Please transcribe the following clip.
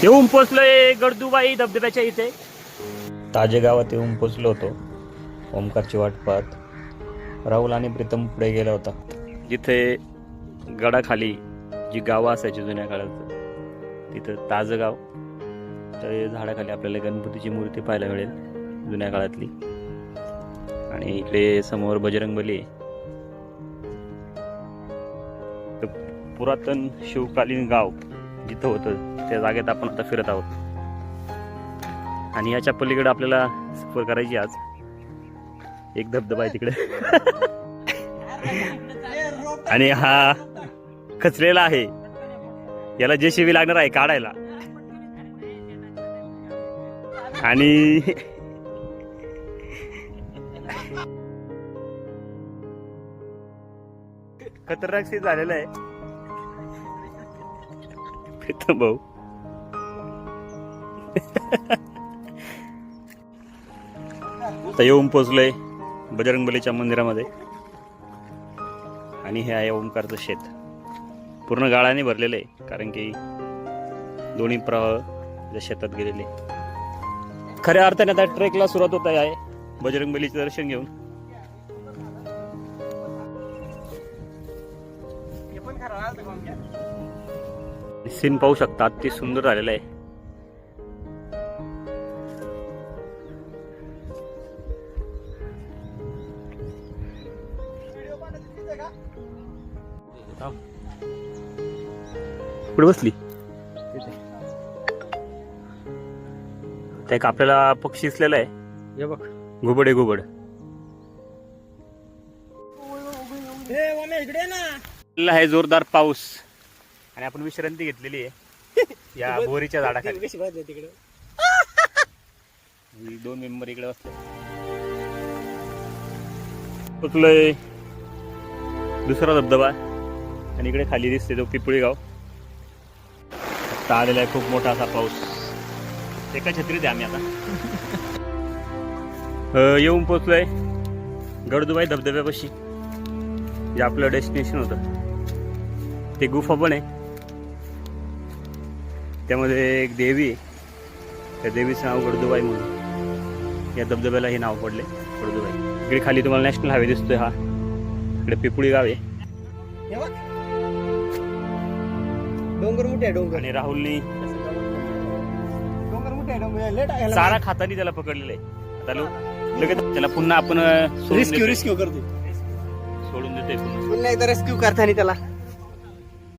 येऊन पोचलोय गडदुबाई धबधब्याच्या इथे. ताजे गावात येऊन पोचलो होतो. ओमकारची वाट पाहत राहुल आणि प्रीतम पुढे गेला होता. जिथे गडाखाली जी गावं असायची जुन्या काळात, तिथं ताजं गाव, तर झाडाखाली आपल्याला गणपतीची मूर्ती पाहायला मिळेल जुन्या काळातली. आणि इकडे समोर बजरंगबली आहे. पुरातन शिवकालीन गाव जिथं होतं त्या जागेत आपण आता फिरत आहोत. आणि याच्या पलीकडे आपल्याला सफर करायची आज. एक धबधबा आहे तिकडे आणि हा खचलेला आहे, याला JCB लागणार आहे काढायला. आणि खतरनाक सीन झालेलं आहे. प्रीतम भाऊ आता येऊन पोचलोय बजरंगबलीच्या मंदिरामध्ये. आणि हे आहे ओमकारचं शेत. पूर्ण गाळाने भरलेलं आहे, कारण की दोन्ही प्रवाह शेतात गेलेले. खऱ्या अर्थाने आता ट्रेकला सुरुवात होत आहे बजरंगबलीचं दर्शन घेऊन. सीन पाहू शकता, अति सुंदर झालेलं आहे. पुढे बसली एक आपल्याला पक्षी दिसलेला आहे. हे बघ, घुबड आहे, घुबड. आहे जोरदार पाऊस आणि आपण विश्रांती घेतलेली आहे या बोरीच्या झाडाखाली. दोन मेंबर इकडे बसले. पोचलोय दुसरा धबधबा आणि इकडे खाली दिसते तो पिपळी गाव. आता आलेला आहे खूप मोठा असा पाऊस. एका छत्रीत आहे आम्ही आता. येऊन पोचलोय गडदुबाई धबधब्यापाशी. जे आपलं डेस्टिनेशन होतं ते गुफा पण आहे. त्यामध्ये एक देवी आहे, त्या देवीचं नाव गडदुबाई म्हणून या धबधब्याला हे नाव पडले गडदुबाई. इकडे खाली तुम्हाला नॅशनल हायवे दिसतोय हा. इकडे पिपळी गाव आहे. डोंगर मोठे डोंगर. आणि राहुलनी डोंगर मोठे चारा खातानी त्याला पकडलेलं आहे. आता लगेच त्याला पुन्हा आपण रिस्क्यू करतो. सोडून देतोय पुन्हा. पुन्हा एकदा रेस्क्यू करताना त्याला